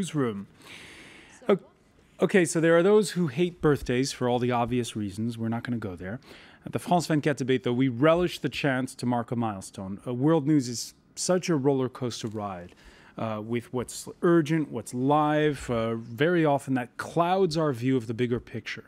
Newsroom. Okay, so there are those who hate birthdays for all the obvious reasons. We're not going to go there. At the France 24 debate, though, we relish the chance to mark a milestone. World news is such a roller coaster ride with what's urgent, what's live. Very often that clouds our view of the bigger picture.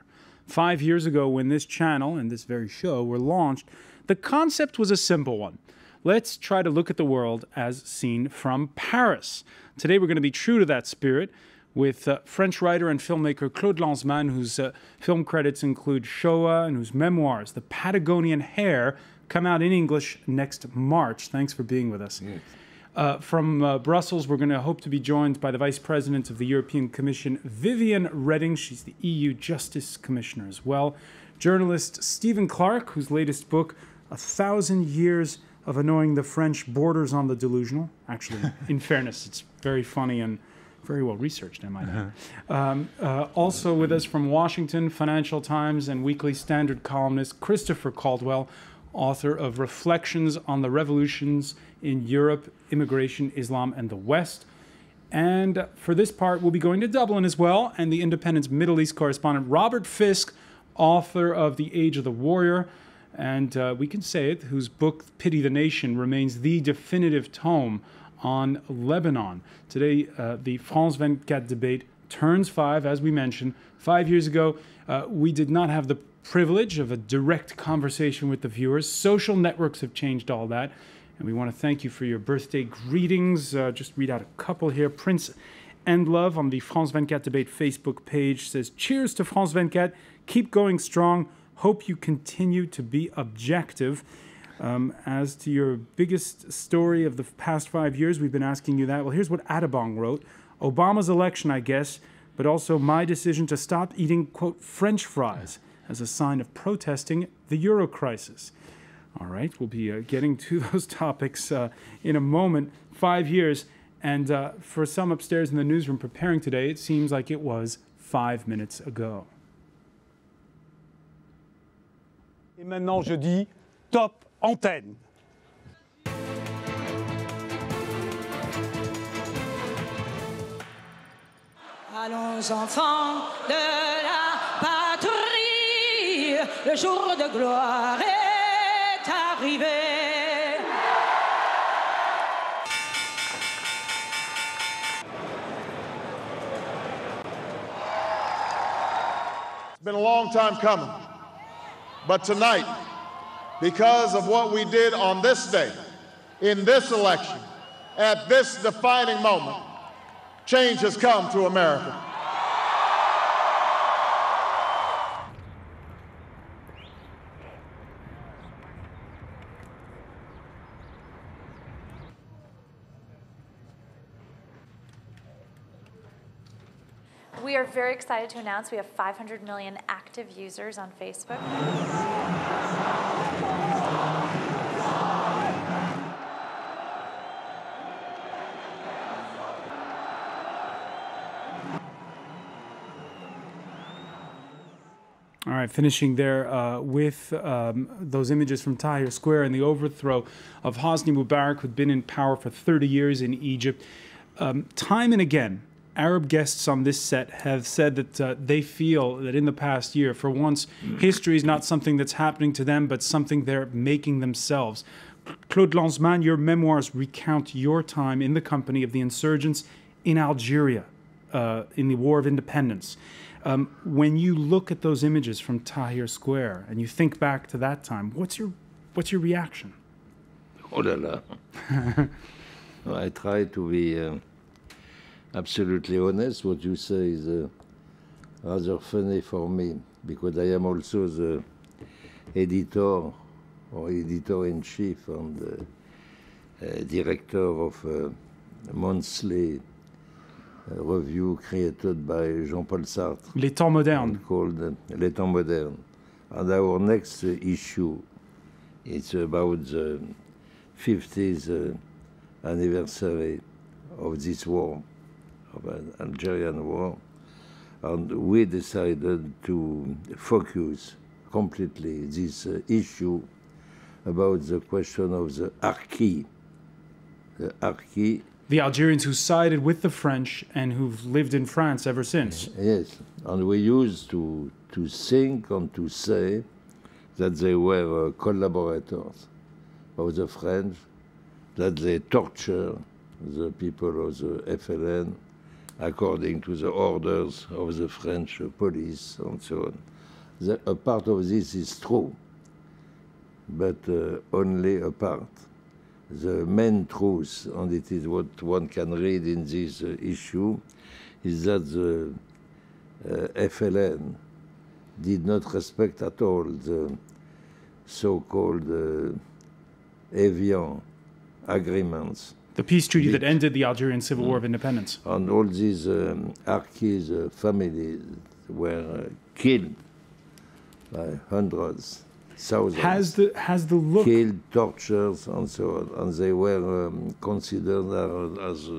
5 years ago, when this channel and this very show were launched, the concept was a simple one. Let's try to look at the world as seen from Paris. Today, we're going to be true to that spirit with French writer and filmmaker Claude Lanzmann, whose film credits include Shoah and whose memoirs, The Patagonian Hare, come out in English next March. Thanks for being with us. Yes. From Brussels, we're going to hope to be joined by the Vice President of the European Commission, Viviane Reding. She's the EU Justice Commissioner as well. Journalist Stephen Clark, whose latest book, 1,000 Years of Annoying the French, borders on the delusional. Actually, in fairness, it's very funny and very well researched, I might add. Also with us from Washington, Financial Times and Weekly Standard columnist Christopher Caldwell, author of Reflections on the Revolutions in Europe, Immigration, Islam, and the West. And for this part, we'll be going to Dublin as well, and the Independent's Middle East correspondent Robert Fisk, author of The Age of the Warrior, and we can say it, whose book, Pity the Nation, remains the definitive tome on Lebanon. Today, the France 24 debate turns 5, as we mentioned. 5 years ago, we did not have the privilege of a direct conversation with the viewers. Social networks have changed all that, and we want to thank you for your birthday greetings. Just read out a couple here. Prince Endlove on the France 24 debate Facebook page says, "Cheers to France 24. Keep going strong. Hope you continue to be objective." As to your biggest story of the past 5 years, we've been asking you that. Well, here's what Adabong wrote. Obama's election, I guess, but also my decision to stop eating, quote, French fries as a sign of protesting the Euro crisis. All right, we'll be getting to those topics in a moment. 5 years, and for some upstairs in the newsroom preparing today, it seems like it was 5 minutes ago. Et maintenant, je dis top antenne. Allons enfants de la patrie, le jour de gloire est arrivé. It's been a long time coming, but tonight, because of what we did on this day, in this election, at this defining moment, change has come to America. We are very excited to announce we have 500 million active users on Facebook. All right, finishing there with those images from Tahrir Square and the overthrow of Hosni Mubarak, who'd been in power for 30 years in Egypt. Time and again, Arab guests on this set have said that they feel that in the past year, for once, history is not something that's happening to them, but something they're making themselves. Claude Lanzmann, your memoirs recount your time in the company of the insurgents in Algeria, in the War of Independence. When you look at those images from Tahrir Square and you think back to that time, what's your reaction? Oh la la. I try to be absolutely honest. What you say is rather funny for me, because I am also the editor or editor-in-chief and director of a monthly review created by Jean-Paul Sartre. Les Temps Modernes. Called Les Temps Modernes. And our next issue is about the 50th anniversary of this war, of an Algerian war. And we decided to focus completely this issue about the question of the Harki. The Harki. The Algerians who sided with the French and who've lived in France ever since. Yes, and we used to think and to say that they were collaborators of the French, that they torture the people of the FLN according to the orders of the French police and so on. A part of this is true, but only a part. The main truth, and it is what one can read in this issue, is that the FLN did not respect at all the so-called Evian agreements. The peace treaty that ended the Algerian Civil War of Independence. And all these Arquis families were killed by hundreds, thousands. Has the look killed, tortures, and so on, and they were considered as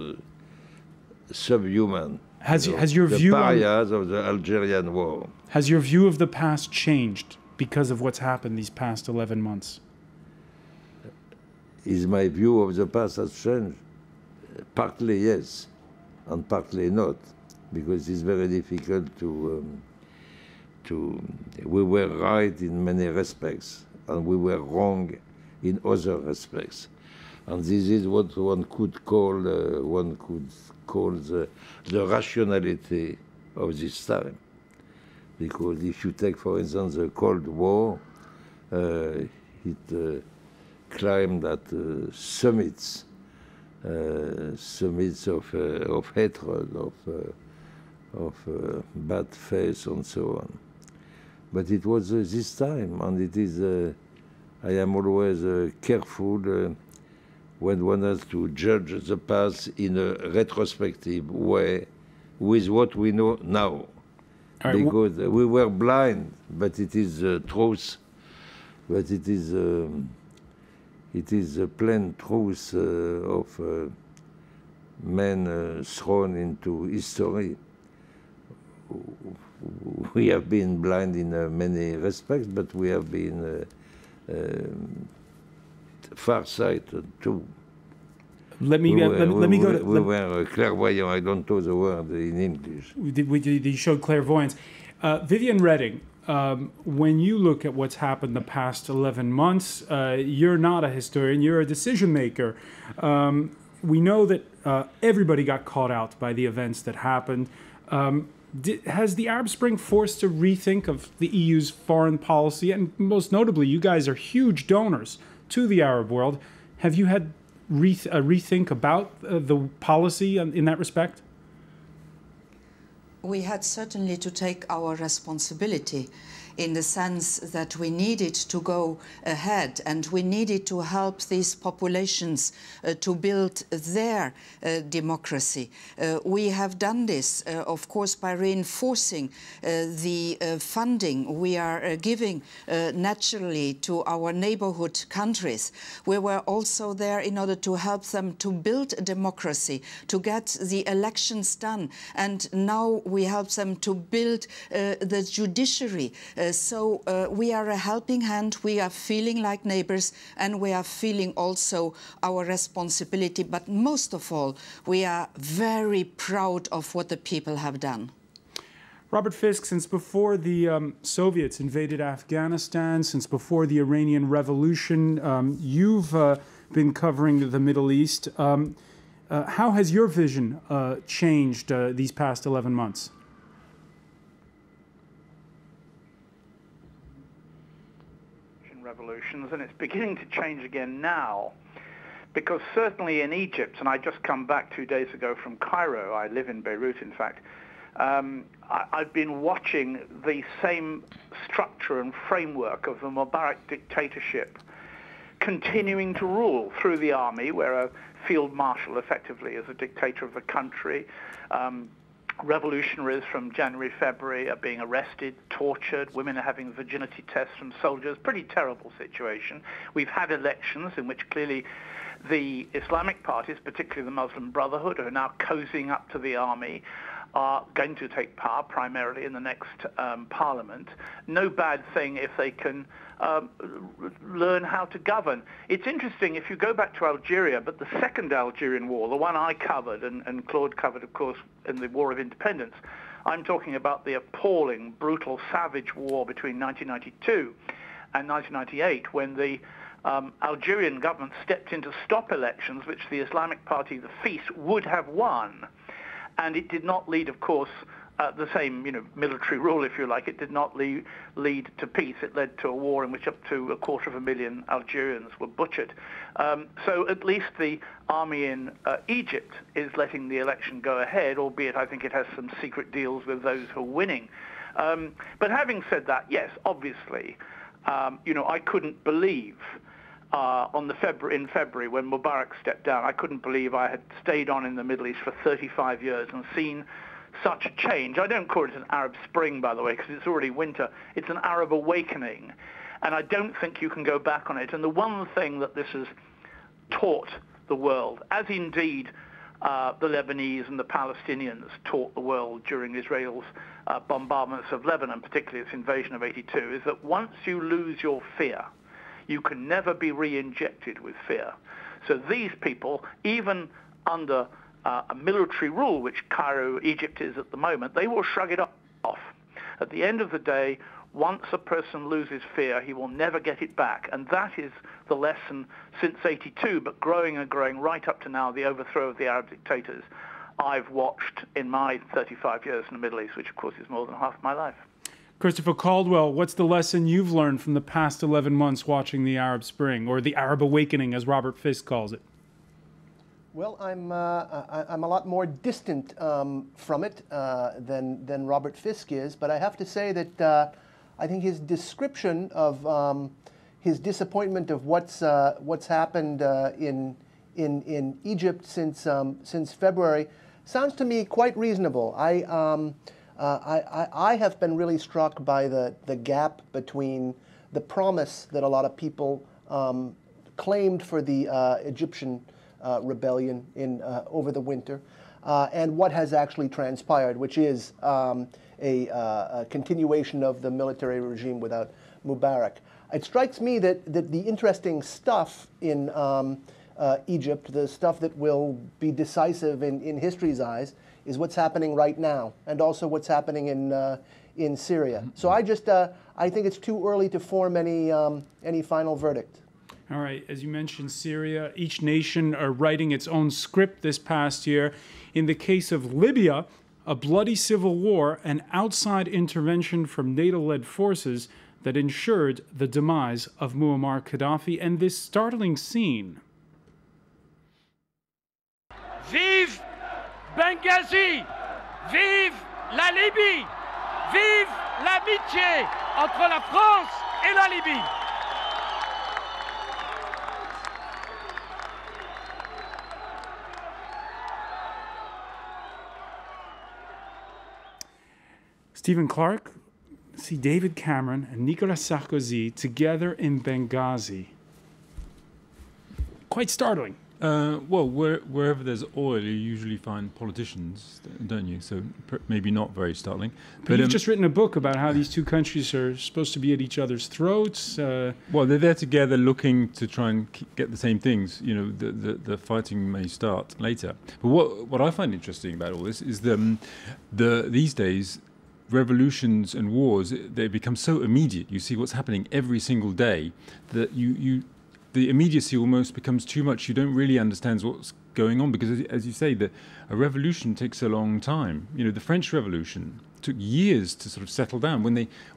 subhuman. Has your the view pariahs of the Algerian war? Has your view of the past changed because of what's happened these past 11 months? Is my view of the past has changed? Partly yes, and partly not, because it's very difficult to. We were right in many respects, and we were wrong in other respects, and this is what one could call the rationality of this time. Because if you take, for instance, the Cold War, it climbed at summits of hatred, of bad faith, and so on. But it was this time, and it is. I am always careful when one has to judge the past in a retrospective way with what we know now. Right, because we were blind, but it is truth. But it is the plain truth of men thrown into history. We have been blind in many respects, but we have been farsighted too. Let me go. We were clairvoyant. I don't know the word in English. You showed clairvoyance. Viviane Reding, when you look at what's happened the past 11 months, you're not a historian. You're a decision maker. We know that everybody got caught out by the events that happened. Has the Arab Spring forced a rethink of the EU's foreign policy? And most notably, you guys are huge donors to the Arab world. Have you had a rethink about the policy in that respect? We had certainly to take our responsibility in the sense that we needed to go ahead and we needed to help these populations to build their democracy. We have done this, of course, by reinforcing the funding we are giving naturally to our neighborhood countries. We were also there in order to help them to build a democracy, to get the elections done, and now we help them to build the judiciary. So we are a helping hand, we are feeling like neighbors, and we are feeling also our responsibility. But most of all, we are very proud of what the people have done. Robert Fisk, since before the Soviets invaded Afghanistan, since before the Iranian Revolution, you've been covering the Middle East. How has your vision changed these past 11 months? Revolutions, and it's beginning to change again now, because certainly in Egypt, and I just come back 2 days ago from Cairo, I live in Beirut in fact, I've been watching the same structure and framework of the Mubarak dictatorship continuing to rule through the army, where a field marshal effectively is a dictator of the country. Revolutionaries from January, February are being arrested, tortured. Women are having virginity tests from soldiers. Pretty terrible situation. We've had elections in which clearly the Islamic parties, particularly the Muslim Brotherhood, are now cozying up to the army. are going to take power primarily in the next parliament. No bad thing if they can learn how to govern. It's interesting, if you go back to Algeria, but the second Algerian war, the one I covered and Claude covered, of course, in the War of Independence, I'm talking about the appalling, brutal, savage war between 1992 and 1998, when the Algerian government stepped in to stop elections which the Islamic Party, the FIS, would have won. And it did not lead, of course, the same, military rule, if you like. It did not lead to peace. It led to a war in which up to 250,000 Algerians were butchered. So at least the army in Egypt is letting the election go ahead, albeit I think it has some secret deals with those who are winning. But having said that, yes, obviously, I couldn't believe in February when Mubarak stepped down, I couldn't believe I had stayed on in the Middle East for 35 years and seen such a change. I don't call it an Arab Spring, by the way, because it's already winter. It's an Arab awakening, and I don't think you can go back on it. And the one thing that this has taught the world, as indeed the Lebanese and the Palestinians taught the world during Israel's bombardments of Lebanon, particularly its invasion of '82, is that once you lose your fear, you can never be re-injected with fear. So these people, even under a military rule, which Cairo, Egypt is at the moment, they will shrug it off. At the end of the day, once a person loses fear, he will never get it back. And that is the lesson since '82, but growing and growing right up to now, the overthrow of the Arab dictators I've watched in my 35 years in the Middle East, which of course is more than half my life. Christopher Caldwell, what's the lesson you've learned from the past 11 months watching the Arab Spring, or the Arab Awakening, as Robert Fisk calls it? Well, I'm a lot more distant from it than Robert Fisk is, but I have to say that I think his description of his disappointment of what's happened in Egypt since February sounds to me quite reasonable. I have been really struck by the gap between the promise that a lot of people claimed for the Egyptian rebellion over the winter and what has actually transpired, which is a continuation of the military regime without Mubarak. It strikes me that the interesting stuff in Egypt, the stuff that will be decisive in history's eyes, is what's happening right now, and also what's happening in Syria. So I think it's too early to form any final verdict. All right, as you mentioned, Syria, each nation are writing its own script this past year. In the case of Libya, a bloody civil war and outside intervention from NATO-led forces that ensured the demise of Muammar Gaddafi, and this startling scene. Vive Benghazi! Vive la Libye! Vive l'amitié entre la France et la Libye! Stephen Clark, see David Cameron and Nicolas Sarkozy together in Benghazi. Quite startling. Well, wherever there's oil, you usually find politicians, don't you? So maybe not very startling. But you've just written a book about how these two countries are supposed to be at each other's throats. Well, they're there together looking to try and get the same things. You know, the fighting may start later. But what I find interesting about all this is these days, revolutions and wars, they become so immediate. You see what's happening every single day that the immediacy almost becomes too much. You don't really understand what's going on because, as you say, a revolution takes a long time. You know, the French Revolution took years to sort of settle down.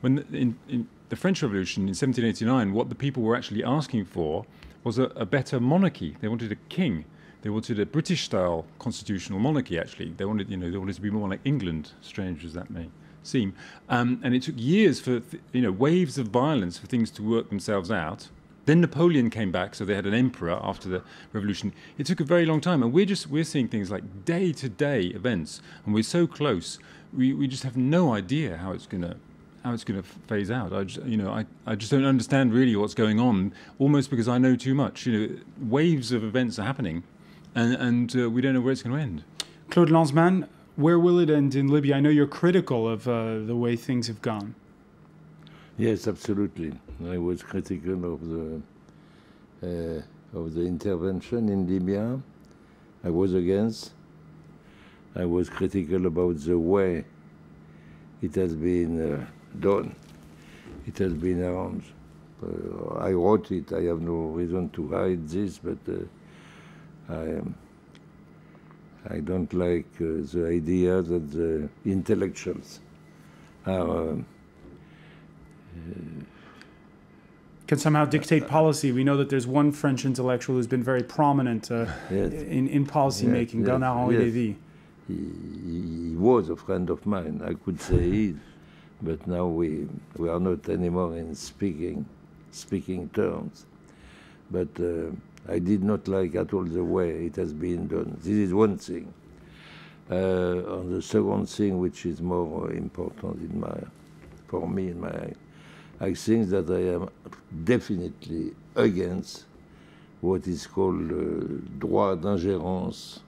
In the French Revolution in 1789, what the people were actually asking for was a better monarchy. They wanted a king. They wanted a British-style constitutional monarchy. Actually, they wanted to be more like England, strange as that may seem. And it took years for waves of violence for things to work themselves out. Then Napoleon came back, so they had an emperor after the revolution. It took a very long time, and we're seeing things like day-to-day events, and we're so close. We just have no idea how it's gonna phase out. I just don't understand really what's going on, almost because I know too much. Waves of events are happening, and we don't know where it's going to end. Claude Lanzmann, Where will it end in Libya? I know you're critical of the way things have gone. Yes, absolutely. I was critical of the intervention in Libya. I was against. I was critical about the way it has been done. It has been arranged. I wrote it. I have no reason to hide this, but I don't like the idea that the intellectuals are can somehow dictate policy. We know that there's one French intellectual who's been very prominent yes. in policy making, yes, Bernard-Henri yes. Lévy. He was a friend of mine. I could say he is, but now we are not anymore in speaking terms. But I did not like at all the way it has been done. This is one thing. On the second thing, which is more important for me in my, I think that I am definitely against what is called droit d'ingérence,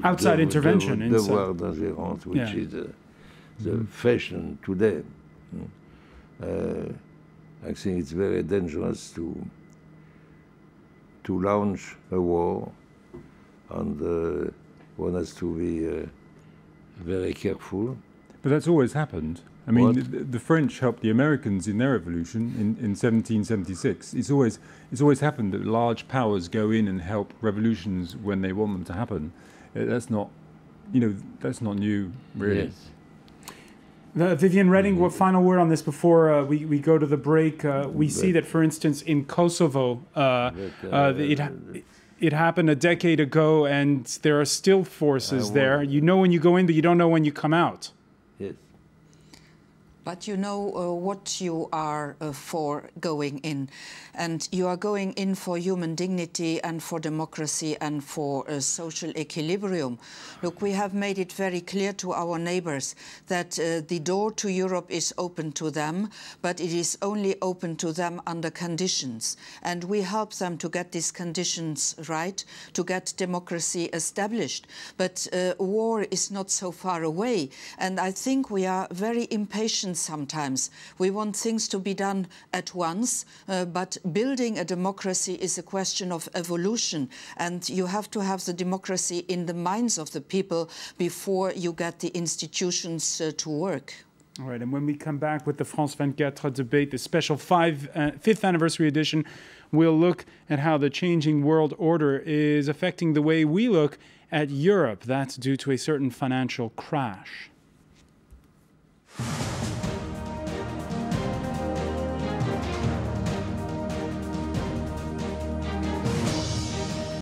outside intervention, devoir d'ingérence, which is the fashion today. I think it's very dangerous to launch a war, and one has to be very careful. But that's always happened. I mean, the French helped the Americans in their revolution in 1776. It's always happened that large powers go in and help revolutions when they want them to happen. That's not, that's not new, really. Yes. Viviane Reding, what final word on this before we go to the break? We see that, for instance, in Kosovo, it happened a decade ago, and there are still forces there. You know when you go in, but you don't know when you come out. Yes. But you know what you are for going in. And you are going in for human dignity and for democracy and for social equilibrium. Look, we have made it very clear to our neighbors that the door to Europe is open to them, but it is only open to them under conditions. And we help them to get these conditions right, to get democracy established. But war is not so far away. And I think we are very impatient sometimes. We want things to be done at once, but building a democracy is a question of evolution, and you have to have the democracy in the minds of the people before you get the institutions to work. All right, and when we come back with the France 24 debate, the special 5th anniversary edition, we'll look at how the changing world order is affecting the way we look at Europe. That's due to a certain financial crash.